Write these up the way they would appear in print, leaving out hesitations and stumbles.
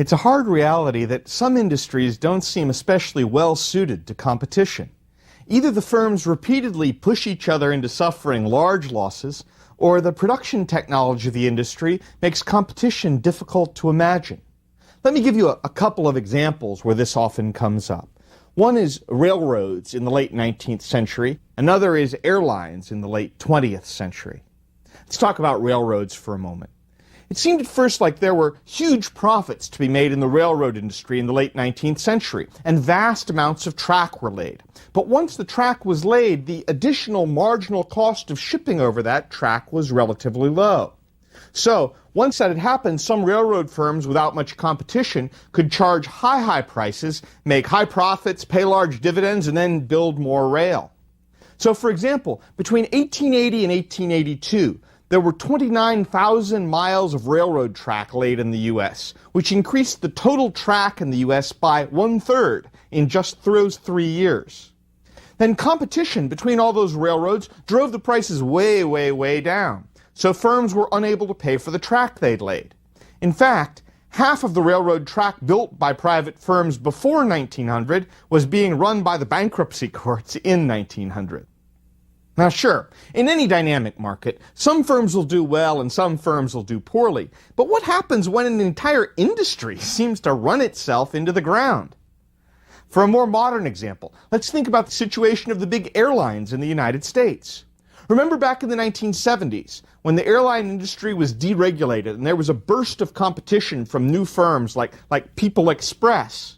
It's a hard reality that some industries don't seem especially well suited to competition. Either the firms repeatedly push each other into suffering large losses, or the production technology of the industry makes competition difficult to imagine. Let me give you a couple of examples where this often comes up. One is railroads in the late 19th century. Another is airlines in the late 20th century. Let's talk about railroads for a moment. It seemed at first like there were huge profits to be made in the railroad industry in the late 19th century, and vast amounts of track were laid. But once the track was laid, the additional marginal cost of shipping over that track was relatively low. So, once that had happened, some railroad firms without much competition could charge high prices, make high profits, pay large dividends, and then build more rail. So, for example, between 1880 and 1882, there were 29,000 miles of railroad track laid in the U.S., which increased the total track in the U.S. by 1/3 in just those 3 years. Then competition between all those railroads drove the prices way down, so firms were unable to pay for the track they'd laid. In fact, half of the railroad track built by private firms before 1900 was being run by the bankruptcy courts in 1900. Now sure, in any dynamic market, some firms will do well and some firms will do poorly. But what happens when an entire industry seems to run itself into the ground? For a more modern example, let's think about the situation of the big airlines in the United States. Remember back in the 1970s, when the airline industry was deregulated and there was a burst of competition from new firms like People Express.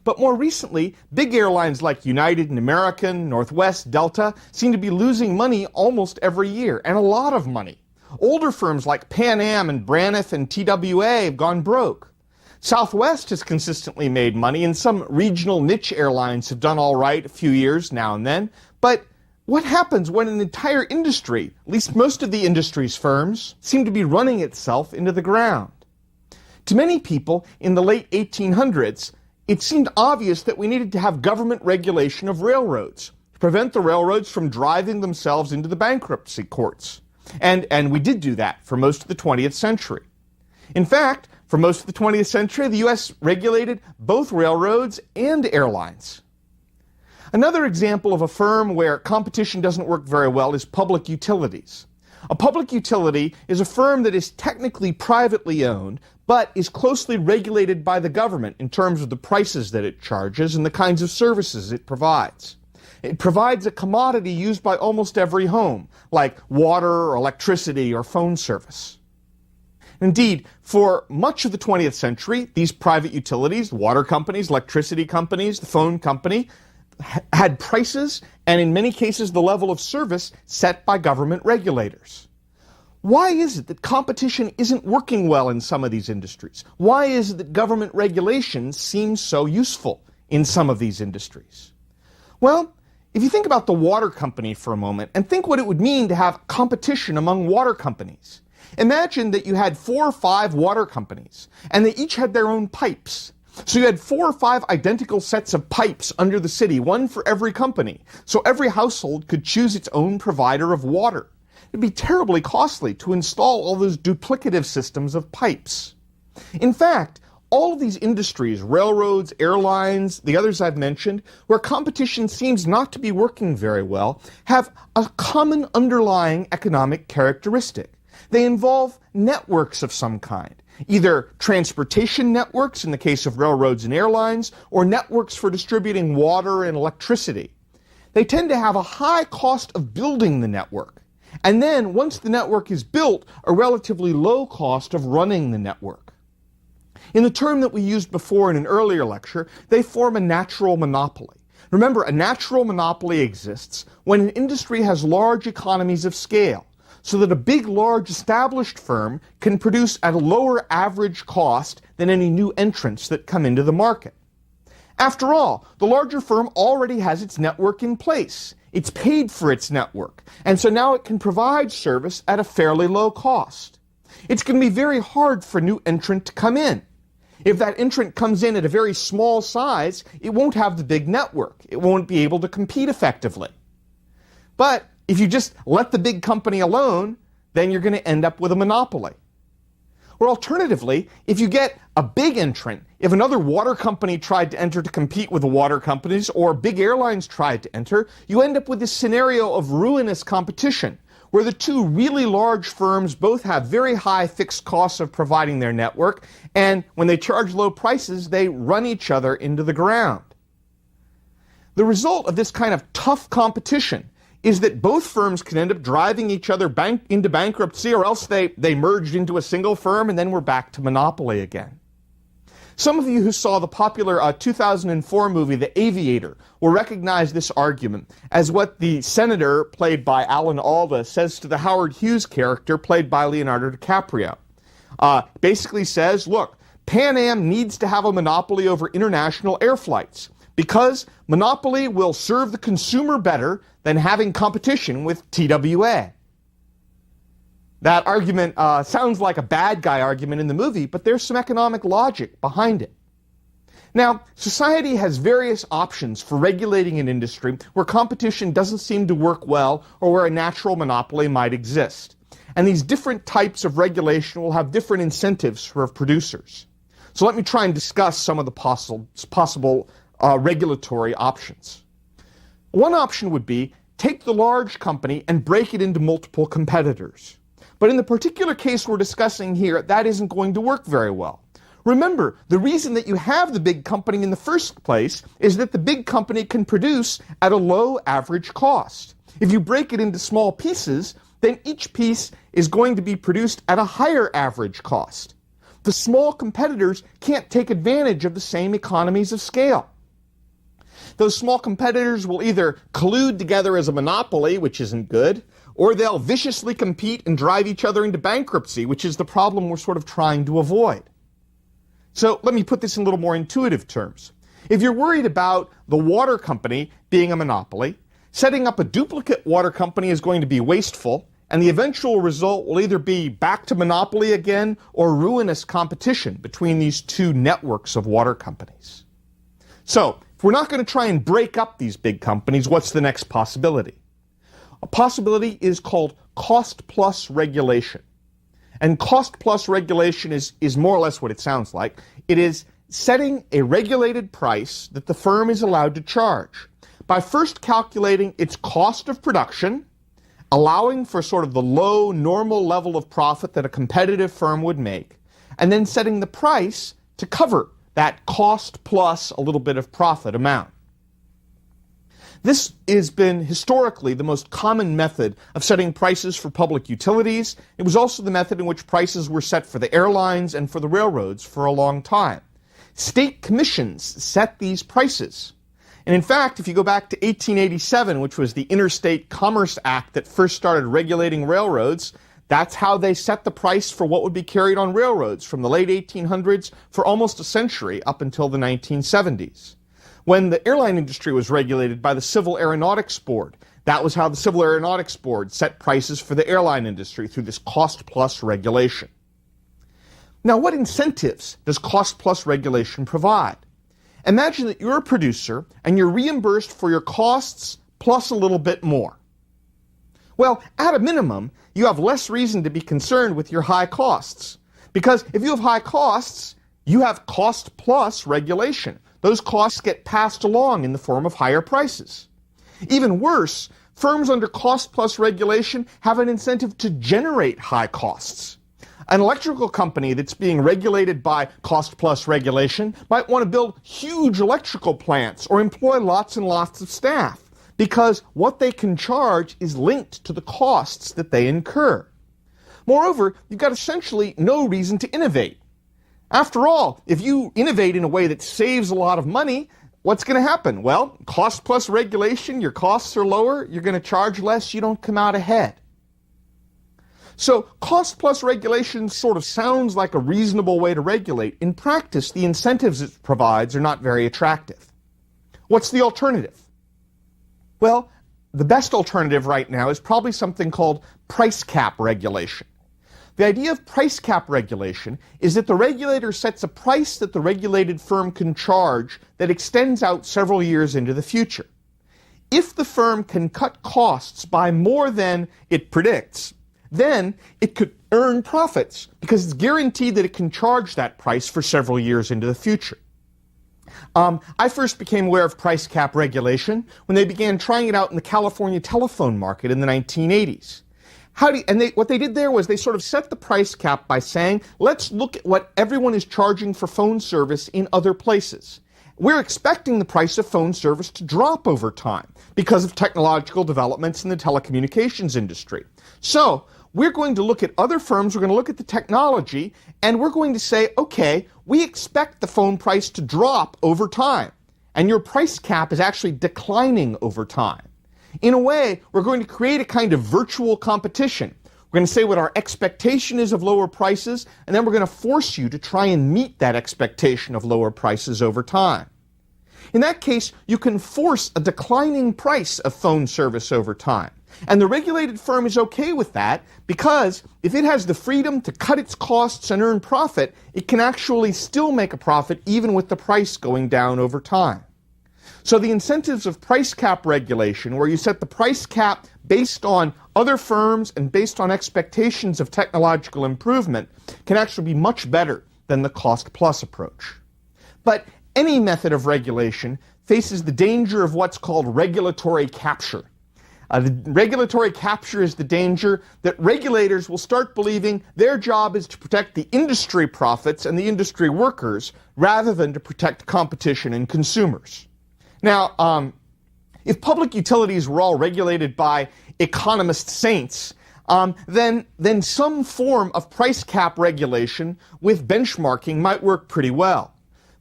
But more recently, big airlines like United and American, Northwest, Delta seem to be losing money almost every year, and a lot of money. Older firms like Pan Am and Braniff and TWA have gone broke. Southwest has consistently made money, and some regional niche airlines have done all right a few years now and then. But what happens when an entire industry, at least most of the industry's firms, seem to be running itself into the ground? To many people in the late 1800s, it seemed obvious that we needed to have government regulation of railroads to prevent the railroads from driving themselves into the bankruptcy courts. And we did do that for most of the 20th century. In fact, for most of the 20th century, the U.S. regulated both railroads and airlines. Another example of a firm where competition doesn't work very well is public utilities. A public utility is a firm that is technically privately owned, but is closely regulated by the government in terms of the prices that it charges and the kinds of services it provides. It provides a commodity used by almost every home, like water or electricity or phone service. Indeed, for much of the 20th century, these private utilities, the water companies, electricity companies, the phone company, had prices and in many cases the level of service set by government regulators. Why is it that competition isn't working well in some of these industries? Why is it that government regulation seems so useful in some of these industries? Well, if you think about the water company for a moment and think what it would mean to have competition among water companies. Imagine that you had 4 or 5 water companies and they each had their own pipes. So you had 4 or 5 identical sets of pipes under the city, one for every company. So every household could choose its own provider of water. It'd be terribly costly to install all those duplicative systems of pipes. In fact, all of these industries, railroads, airlines, the others I've mentioned, where competition seems not to be working very well, have a common underlying economic characteristic. They involve networks of some kind. Either transportation networks in the case of railroads and airlines, or networks for distributing water and electricity. They tend to have a high cost of building the network, and then once the network is built, a relatively low cost of running the network. In the term that we used before in an earlier lecture, they form a natural monopoly. Remember, a natural monopoly exists when an industry has large economies of scale, so that a big, large established firm can produce at a lower average cost than any new entrants that come into the market. After all, the larger firm already has its network in place. It's paid for its network, and so now it can provide service at a fairly low cost. It's going to be very hard for a new entrant to come in. If that entrant comes in at a very small size, it won't have the big network. It won't be able to compete effectively. But if you just let the big company alone, then you're going to end up with a monopoly. Or alternatively, if you get a big entrant, if another water company tried to enter to compete with the water companies, or big airlines tried to enter, you end up with this scenario of ruinous competition, where the two really large firms both have very high fixed costs of providing their network, and when they charge low prices, they run each other into the ground. The result of this kind of tough competition is that both firms can end up driving each other into bankruptcy, or else they merged into a single firm and then we're back to monopoly again. Some of you who saw the popular 2004 movie The Aviator will recognize this argument as what the senator, played by Alan Alda, says to the Howard Hughes character, played by Leonardo DiCaprio. Basically says, look, Pan Am needs to have a monopoly over international air flights, because monopoly will serve the consumer better than having competition with TWA. That argument sounds like a bad guy argument in the movie, but there's some economic logic behind it. Now, society has various options for regulating an industry where competition doesn't seem to work well or where a natural monopoly might exist. And these different types of regulation will have different incentives for producers. So let me try and discuss some of the possible regulatory options. One option would be take the large company and break it into multiple competitors. But in the particular case we're discussing here, that isn't going to work very well. Remember, the reason that you have the big company in the first place is that the big company can produce at a low average cost. If you break it into small pieces, then each piece is going to be produced at a higher average cost. The small competitors can't take advantage of the same economies of scale. Those small competitors will either collude together as a monopoly, which isn't good, or they'll viciously compete and drive each other into bankruptcy, which is the problem we're sort of trying to avoid. So let me put this in a little more intuitive terms. If you're worried about the water company being a monopoly, setting up a duplicate water company is going to be wasteful, and the eventual result will either be back to monopoly again or ruinous competition between these two networks of water companies. So, if we're not going to try and break up these big companies, what's the next possibility? A possibility is called cost-plus regulation. And cost-plus regulation is more or less what it sounds like. It is setting a regulated price that the firm is allowed to charge by first calculating its cost of production, allowing for sort of the low normal level of profit that a competitive firm would make, and then setting the price to cover that cost plus a little bit of profit amount. This has been historically the most common method of setting prices for public utilities. It was also the method in which prices were set for the airlines and for the railroads for a long time. State commissions set these prices. And in fact, if you go back to 1887, which was the Interstate Commerce Act that first started regulating railroads, that's how they set the price for what would be carried on railroads from the late 1800s for almost a century up until the 1970s. When the airline industry was regulated by the Civil Aeronautics Board, that was how the Civil Aeronautics Board set prices for the airline industry through this cost-plus regulation. Now, what incentives does cost-plus regulation provide? Imagine that you're a producer and you're reimbursed for your costs plus a little bit more. Well, at a minimum, you have less reason to be concerned with your high costs. Because if you have high costs, you have cost-plus regulation. Those costs get passed along in the form of higher prices. Even worse, firms under cost-plus regulation have an incentive to generate high costs. An electrical company that's being regulated by cost-plus regulation might want to build huge electrical plants or employ lots and lots of staff, because what they can charge is linked to the costs that they incur. Moreover, you've got essentially no reason to innovate. After all, if you innovate in a way that saves a lot of money, what's going to happen? Well, cost plus regulation, your costs are lower, you're going to charge less, you don't come out ahead. So cost plus regulation sort of sounds like a reasonable way to regulate. In practice, the incentives it provides are not very attractive. What's the alternative? Well, the best alternative right now is probably something called price cap regulation. The idea of price cap regulation is that the regulator sets a price that the regulated firm can charge that extends out several years into the future. If the firm can cut costs by more than it predicts, then it could earn profits because it's guaranteed that it can charge that price for several years into the future. I first became aware of price cap regulation when they began trying it out in the California telephone market in the 1980s. What they did there was they sort of set the price cap by saying, let's look at what everyone is charging for phone service in other places. We're expecting the price of phone service to drop over time because of technological developments in the telecommunications industry. So we're going to look at other firms, we're going to look at the technology, and we're going to say, okay, we expect the phone price to drop over time, and your price cap is actually declining over time. In a way, we're going to create a kind of virtual competition. We're going to say what our expectation is of lower prices, and then we're going to force you to try and meet that expectation of lower prices over time. In that case, you can force a declining price of phone service over time. And the regulated firm is okay with that because if it has the freedom to cut its costs and earn profit, it can actually still make a profit even with the price going down over time. So the incentives of price cap regulation, where you set the price cap based on other firms and based on expectations of technological improvement, can actually be much better than the cost-plus approach. But any method of regulation faces the danger of what's called regulatory capture. The regulatory capture is the danger that regulators will start believing their job is to protect the industry profits and the industry workers rather than to protect competition and consumers. Now, if public utilities were all regulated by economist saints, then some form of price cap regulation with benchmarking might work pretty well.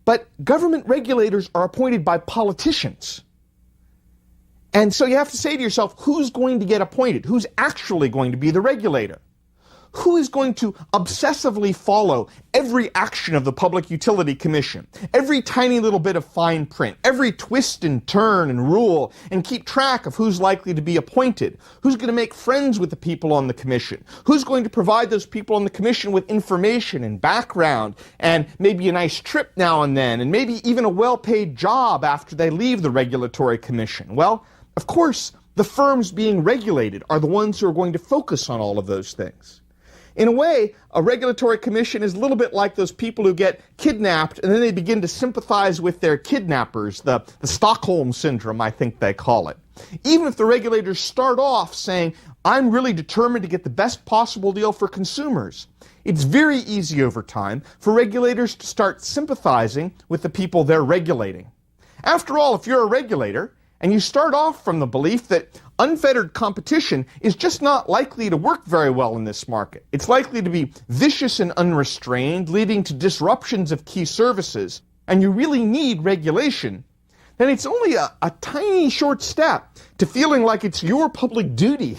But government regulators are appointed by politicians. And so you have to say to yourself, who's going to get appointed? Who's actually going to be the regulator? Who is going to obsessively follow every action of the Public Utility Commission, every tiny little bit of fine print, every twist and turn and rule, and keep track of who's likely to be appointed? Who's going to make friends with the people on the commission? Who's going to provide those people on the commission with information and background and maybe a nice trip now and then, and maybe even a well-paid job after they leave the regulatory commission? Well, of course, the firms being regulated are the ones who are going to focus on all of those things. In a way, a regulatory commission is a little bit like those people who get kidnapped and then they begin to sympathize with their kidnappers, the Stockholm Syndrome, I think they call it. Even if the regulators start off saying, I'm really determined to get the best possible deal for consumers, it's very easy over time for regulators to start sympathizing with the people they're regulating. After all, if you're a regulator, and you start off from the belief that unfettered competition is just not likely to work very well in this market. It's likely to be vicious and unrestrained, leading to disruptions of key services, and you really need regulation, then it's only a tiny short step to feeling like it's your public duty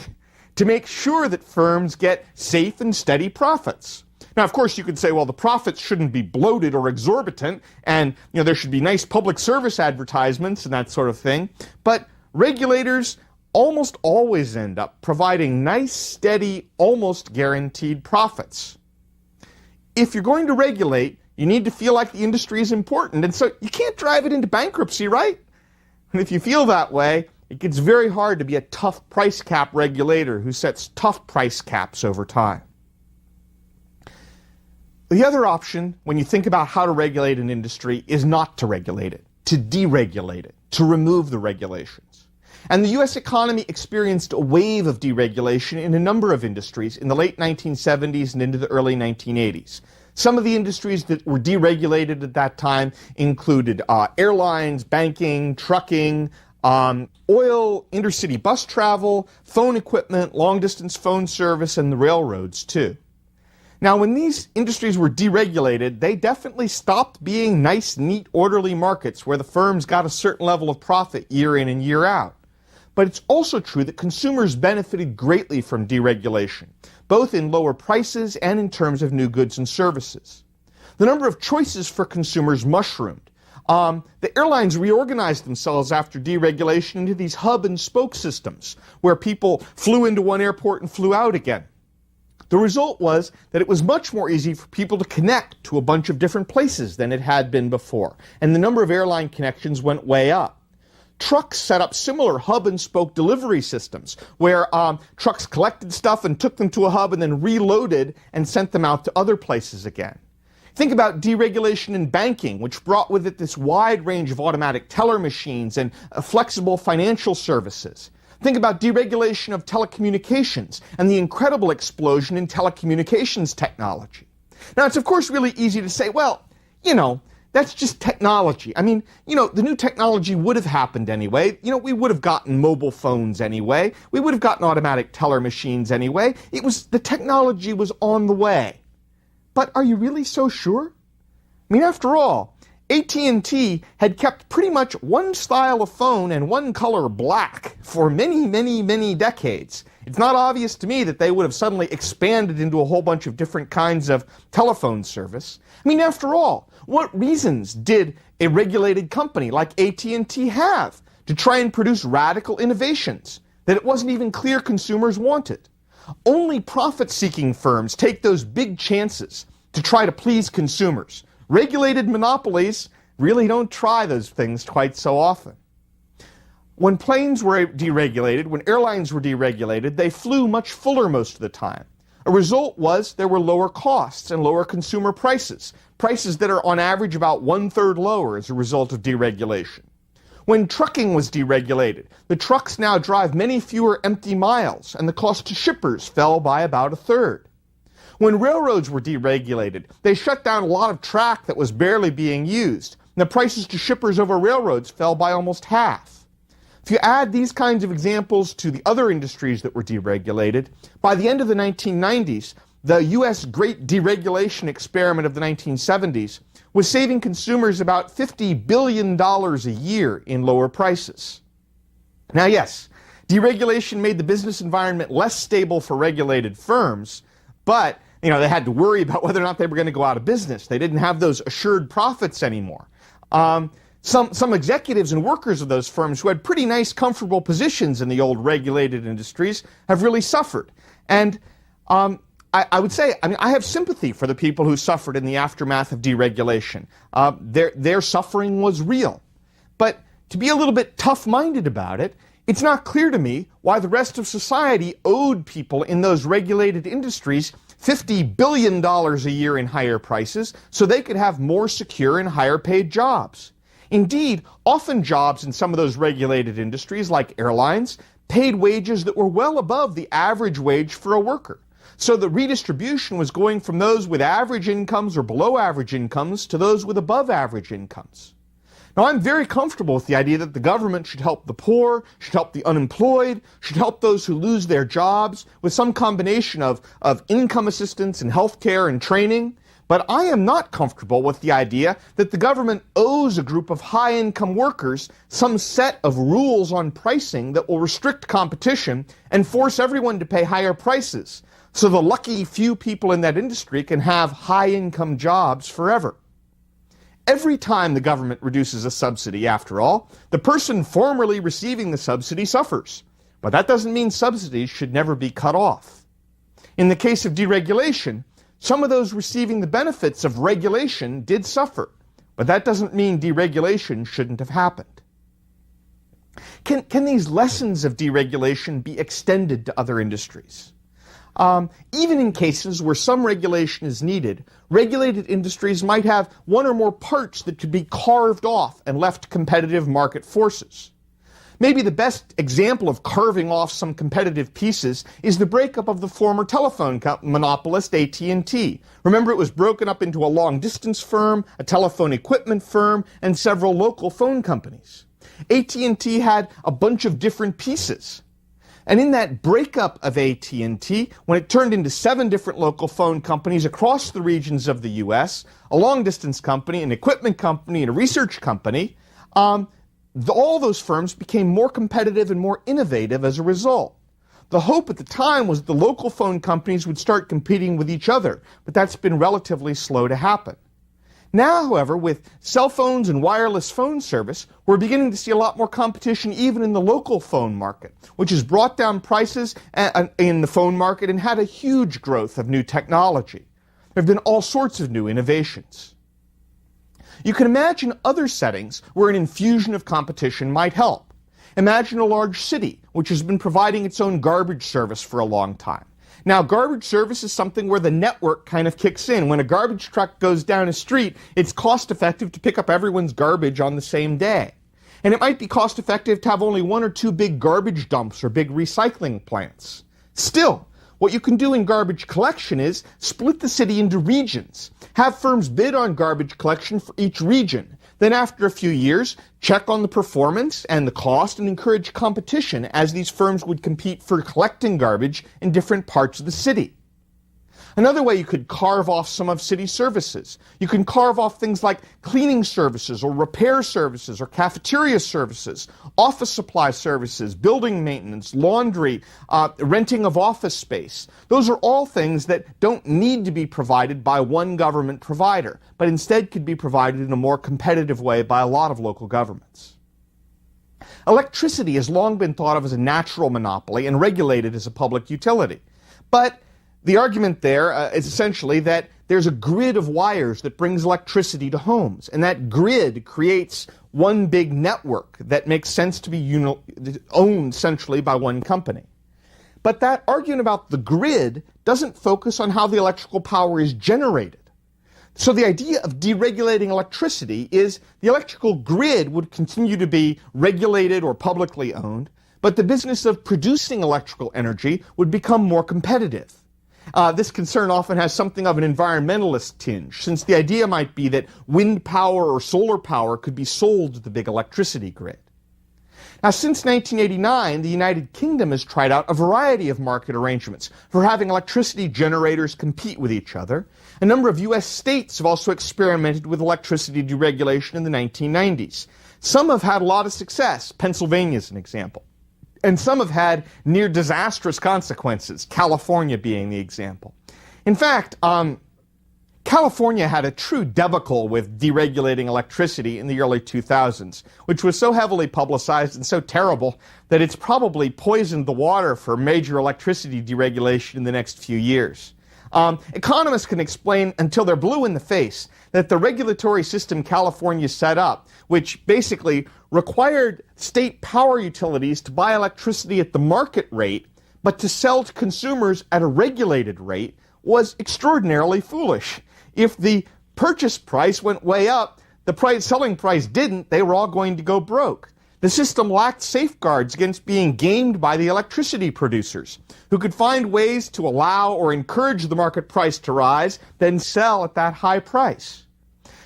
to make sure that firms get safe and steady profits. Now, of course, you could say, well, the profits shouldn't be bloated or exorbitant, and there should be nice public service advertisements and that sort of thing. But regulators almost always end up providing nice, steady, almost guaranteed profits. If you're going to regulate, you need to feel like the industry is important, and so you can't drive it into bankruptcy, right? And if you feel that way, it gets very hard to be a tough price cap regulator who sets tough price caps over time. The other option, when you think about how to regulate an industry, is not to regulate it, to deregulate it, to remove the regulations. And the U.S. economy experienced a wave of deregulation in a number of industries in the late 1970s and into the early 1980s. Some of the industries that were deregulated at that time included airlines, banking, trucking, oil, intercity bus travel, phone equipment, long-distance phone service, and the railroads, too. Now, when these industries were deregulated, they definitely stopped being nice, neat, orderly markets where the firms got a certain level of profit year in and year out. But it's also true that consumers benefited greatly from deregulation, both in lower prices and in terms of new goods and services. The number of choices for consumers mushroomed. The airlines reorganized themselves after deregulation into these hub and spoke systems, where people flew into one airport and flew out again. The result was that it was much more easy for people to connect to a bunch of different places than it had been before, and the number of airline connections went way up. trucks set up similar hub-and-spoke delivery systems where trucks collected stuff and took them to a hub and then reloaded and sent them out to other places again. Think about deregulation in banking, which brought with it this wide range of automatic teller machines and flexible financial services. Think about deregulation of telecommunications and the incredible explosion in telecommunications technology. Now, it's of course really easy to say, well, that's just technology. I mean, the new technology would have happened anyway. We would have gotten mobile phones anyway. We would have gotten automatic teller machines anyway. The technology was on the way. But are you really so sure? I mean, after all, AT&T had kept pretty much one style of phone and one color black for many, many, many decades. It's not obvious to me that they would have suddenly expanded into a whole bunch of different kinds of telephone service. I mean, after all, what reasons did a regulated company like AT&T have to try and produce radical innovations that it wasn't even clear consumers wanted? Only profit-seeking firms take those big chances to try to please consumers. Regulated monopolies really don't try those things quite so often. When planes were deregulated, when airlines were deregulated, they flew much fuller most of the time. A result was there were lower costs and lower consumer prices, prices that are on average about 1/3 lower as a result of deregulation. When trucking was deregulated, the trucks now drive many fewer empty miles, and the cost to shippers fell by about 1/3. When railroads were deregulated, they shut down a lot of track that was barely being used, and the prices to shippers over railroads fell by almost half. If you add these kinds of examples to the other industries that were deregulated, by the end of the 1990s, the U.S. Great Deregulation experiment of the 1970s was saving consumers about $50 billion a year in lower prices. Now, yes, deregulation made the business environment less stable for regulated firms, but they had to worry about whether or not they were going to go out of business. They didn't have those assured profits anymore. Some executives and workers of those firms who had pretty nice, comfortable positions in the old regulated industries have really suffered. And I would say, I have sympathy for the people who suffered in the aftermath of deregulation. Their suffering was real. But to be a little bit tough-minded about it, it's not clear to me why the rest of society owed people in those regulated industries $50 billion a year in higher prices so they could have more secure and higher-paid jobs. Indeed, often jobs in some of those regulated industries, like airlines, paid wages that were well above the average wage for a worker. So the redistribution was going from those with average incomes or below average incomes to those with above average incomes. Now, I'm very comfortable with the idea that the government should help the poor, should help the unemployed, should help those who lose their jobs with some combination of income assistance and health care and training. But I am not comfortable with the idea that the government owes a group of high-income workers some set of rules on pricing that will restrict competition and force everyone to pay higher prices, so the lucky few people in that industry can have high-income jobs forever. Every time the government reduces a subsidy, after all, the person formerly receiving the subsidy suffers. But that doesn't mean subsidies should never be cut off. In the case of deregulation, some of those receiving the benefits of regulation did suffer, but that doesn't mean deregulation shouldn't have happened. Can these lessons of deregulation be extended to other industries? Even in cases where some regulation is needed, regulated industries might have one or more parts that could be carved off and left to competitive market forces. Maybe the best example of carving off some competitive pieces is the breakup of the former telephone monopolist AT&T. Remember, it was broken up into a long-distance firm, a telephone equipment firm, and several local phone companies. AT&T had a bunch of different pieces. And in that breakup of AT&T, when it turned into 7 different local phone companies across the regions of the U.S., a long-distance company, an equipment company, and a research company, all those firms became more competitive and more innovative as a result. The hope at the time was the local phone companies would start competing with each other, but that's been relatively slow to happen. Now, however, with cell phones and wireless phone service, we're beginning to see a lot more competition even in the local phone market, which has brought down prices in the phone market and had a huge growth of new technology. There have been all sorts of new innovations. You can imagine other settings where an infusion of competition might help. Imagine a large city which has been providing its own garbage service for a long time. Now, garbage service is something where the network kind of kicks in. When a garbage truck goes down a street, it's cost effective to pick up everyone's garbage on the same day. And it might be cost effective to have only one or two big garbage dumps or big recycling plants. Still, what you can do in garbage collection is split the city into regions. Have firms bid on garbage collection for each region. Then after a few years, check on the performance and the cost and encourage competition as these firms would compete for collecting garbage in different parts of the city. Another way you could carve off some of city services. You can carve off things like cleaning services or repair services or cafeteria services, office supply services, building maintenance, laundry, renting of office space. Those are all things that don't need to be provided by one government provider, but instead could be provided in a more competitive way by a lot of local governments. Electricity has long been thought of as a natural monopoly and regulated as a public utility. But the argument there is essentially that there's a grid of wires that brings electricity to homes, and that grid creates one big network that makes sense to be owned centrally by one company. But that argument about the grid doesn't focus on how the electrical power is generated. So the idea of deregulating electricity is the electrical grid would continue to be regulated or publicly owned, but the business of producing electrical energy would become more competitive. This concern often has something of an environmentalist tinge, since the idea might be that wind power or solar power could be sold to the big electricity grid. Now, since 1989, the United Kingdom has tried out a variety of market arrangements for having electricity generators compete with each other. A number of U.S. states have also experimented with electricity deregulation in the 1990s. Some have had a lot of success. Pennsylvania is an example. And some have had near disastrous consequences, California being the example. In fact, California had a true debacle with deregulating electricity in the early 2000s, which was so heavily publicized and so terrible that it's probably poisoned the water for major electricity deregulation in the next few years. Economists can explain until they're blue in the face that the regulatory system California set up, which basically required state power utilities to buy electricity at the market rate, but to sell to consumers at a regulated rate, was extraordinarily foolish. If the purchase price went way up, the selling price didn't, they were all going to go broke. The system lacked safeguards against being gamed by the electricity producers, who could find ways to allow or encourage the market price to rise, then sell at that high price.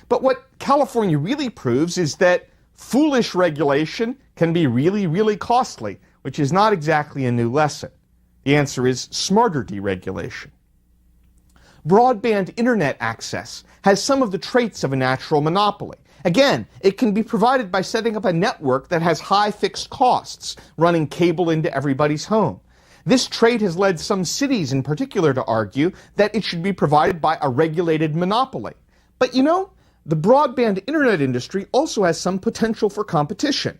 But what California really proves is that foolish regulation can be really, really costly, which is not exactly a new lesson. The answer is smarter deregulation. Broadband internet access has some of the traits of a natural monopoly. Again, it can be provided by setting up a network that has high fixed costs, running cable into everybody's home. This trait has led some cities in particular to argue that it should be provided by a regulated monopoly. But you know, the broadband internet industry also has some potential for competition.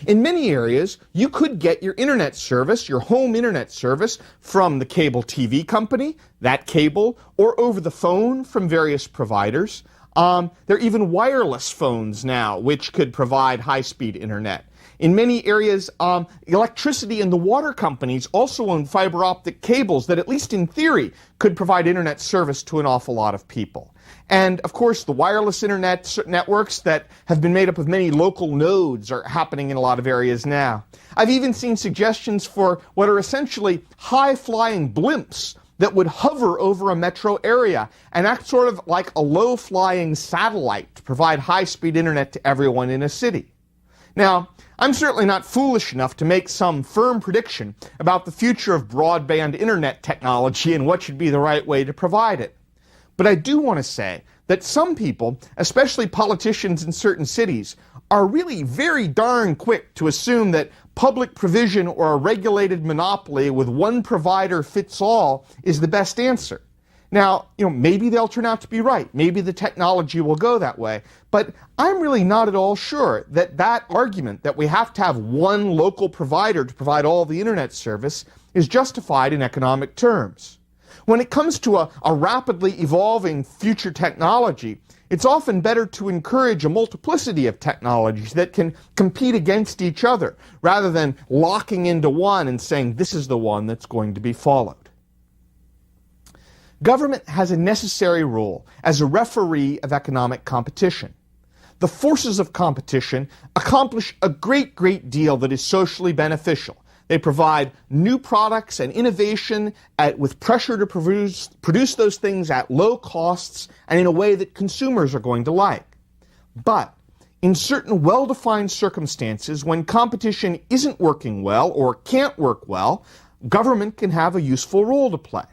In many areas, you could get your internet service, your home internet service, from the cable TV company, that cable, or over the phone from various providers. There are even wireless phones now, which could provide high-speed internet. In many areas, electricity and the water companies also own fiber optic cables that, at least in theory, could provide internet service to an awful lot of people. And, of course, the wireless internet networks that have been made up of many local nodes are happening in a lot of areas now. I've even seen suggestions for what are essentially high-flying blimps that would hover over a metro area and act sort of like a low-flying satellite to provide high-speed internet to everyone in a city. Now, I'm certainly not foolish enough to make some firm prediction about the future of broadband internet technology and what should be the right way to provide it. But I do want to say that some people, especially politicians in certain cities, are really very darn quick to assume that public provision or a regulated monopoly with one provider fits all is the best answer. Now, maybe they'll turn out to be right. Maybe the technology will go that way. But I'm really not at all sure that that argument that we have to have one local provider to provide all the internet service is justified in economic terms. When it comes to a rapidly evolving future technology, it's often better to encourage a multiplicity of technologies that can compete against each other, rather than locking into one and saying this is the one that's going to be followed. Government has a necessary role as a referee of economic competition. The forces of competition accomplish a great deal that is socially beneficial. They provide new products and innovation with pressure to produce those things at low costs and in a way that consumers are going to like. But in certain well-defined circumstances, when competition isn't working well or can't work well, government can have a useful role to play.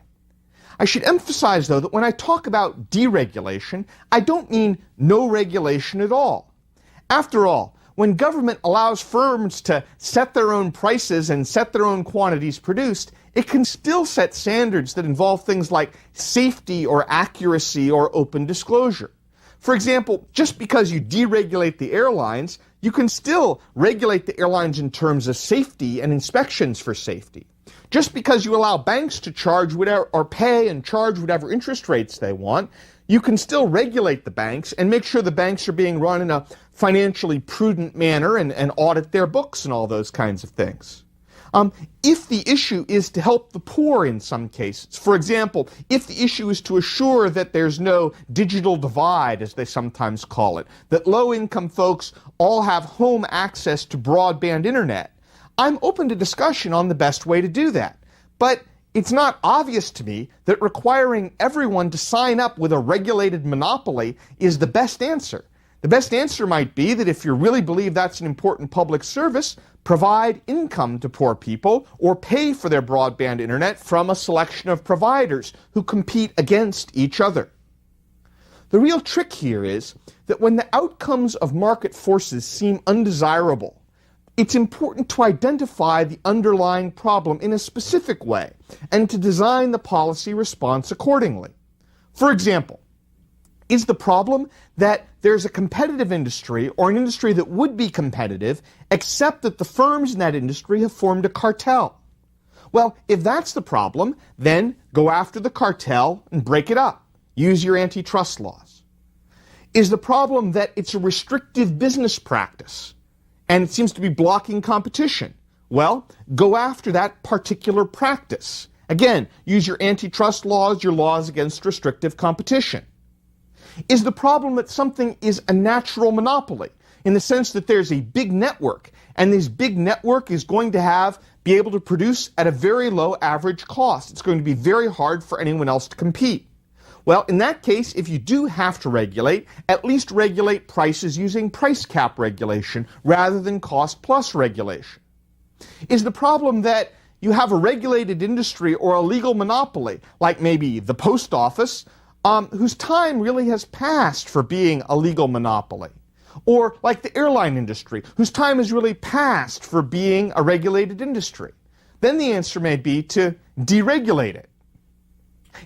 I should emphasize, though, that when I talk about deregulation, I don't mean no regulation at all. After all, when government allows firms to set their own prices and set their own quantities produced, it can still set standards that involve things like safety or accuracy or open disclosure. For example, just because you deregulate the airlines, you can still regulate the airlines in terms of safety and inspections for safety. Just because you allow banks to charge whatever, or pay and charge whatever interest rates they want, you can still regulate the banks and make sure the banks are being run in a financially prudent manner and audit their books and all those kinds of things. If the issue is to help the poor in some cases, for example, if the issue is to assure that there's no digital divide, as they sometimes call it, that low-income folks all have home access to broadband internet, I'm open to discussion on the best way to do that. But it's not obvious to me that requiring everyone to sign up with a regulated monopoly is the best answer. The best answer might be that if you really believe that's an important public service, provide income to poor people or pay for their broadband internet from a selection of providers who compete against each other. The real trick here is that when the outcomes of market forces seem undesirable, it's important to identify the underlying problem in a specific way and to design the policy response accordingly. For example, is the problem that there's a competitive industry or an industry that would be competitive except that the firms in that industry have formed a cartel? Well, if that's the problem, then go after the cartel and break it up. Use your antitrust laws. Is the problem that it's a restrictive business practice and it seems to be blocking competition? Well, go after that particular practice. Again, use your antitrust laws, your laws against restrictive competition. Is the problem that something is a natural monopoly, in the sense that there's a big network, and this big network is going to be able to produce at a very low average cost? It's going to be very hard for anyone else to compete. Well, in that case, if you do have to regulate, at least regulate prices using price cap regulation rather than cost plus regulation. Is the problem that you have a regulated industry or a legal monopoly, like maybe the post office, whose time really has passed for being a legal monopoly? Or like the airline industry, whose time has really passed for being a regulated industry? Then the answer may be to deregulate it.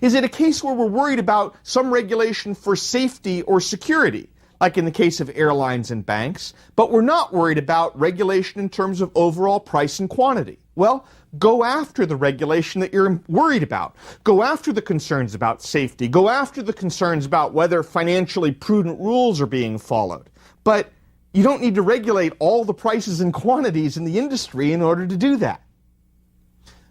Is it a case where we're worried about some regulation for safety or security, like in the case of airlines and banks, but we're not worried about regulation in terms of overall price and quantity? Well, go after the regulation that you're worried about. Go after the concerns about safety. Go after the concerns about whether financially prudent rules are being followed. But you don't need to regulate all the prices and quantities in the industry in order to do that.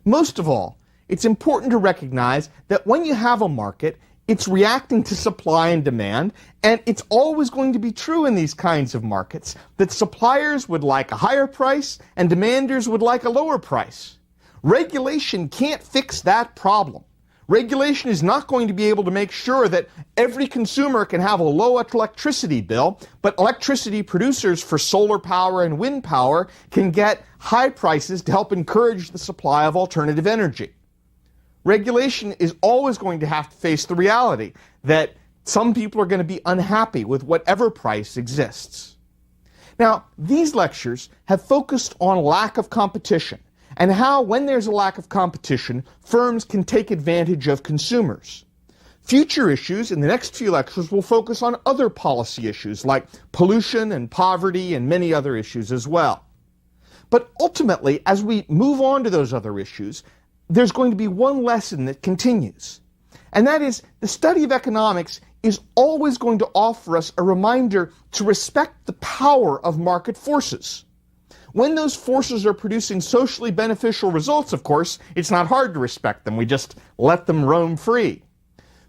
Most of all, it's important to recognize that when you have a market, it's reacting to supply and demand, and it's always going to be true in these kinds of markets that suppliers would like a higher price and demanders would like a lower price. Regulation can't fix that problem. Regulation is not going to be able to make sure that every consumer can have a low electricity bill, but electricity producers for solar power and wind power can get high prices to help encourage the supply of alternative energy. Regulation is always going to have to face the reality that some people are going to be unhappy with whatever price exists. Now, these lectures have focused on lack of competition and how, when there's a lack of competition, firms can take advantage of consumers. Future issues in the next few lectures will focus on other policy issues like pollution and poverty and many other issues as well. But ultimately, as we move on to those other issues, there's going to be one lesson that continues. And that is, the study of economics is always going to offer us a reminder to respect the power of market forces. When those forces are producing socially beneficial results, of course, it's not hard to respect them. We just let them roam free.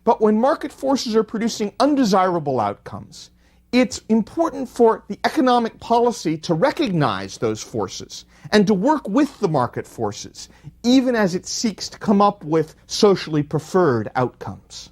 But when market forces are producing undesirable outcomes, it's important for the economic policy to recognize those forces and to work with the market forces, even as it seeks to come up with socially preferred outcomes.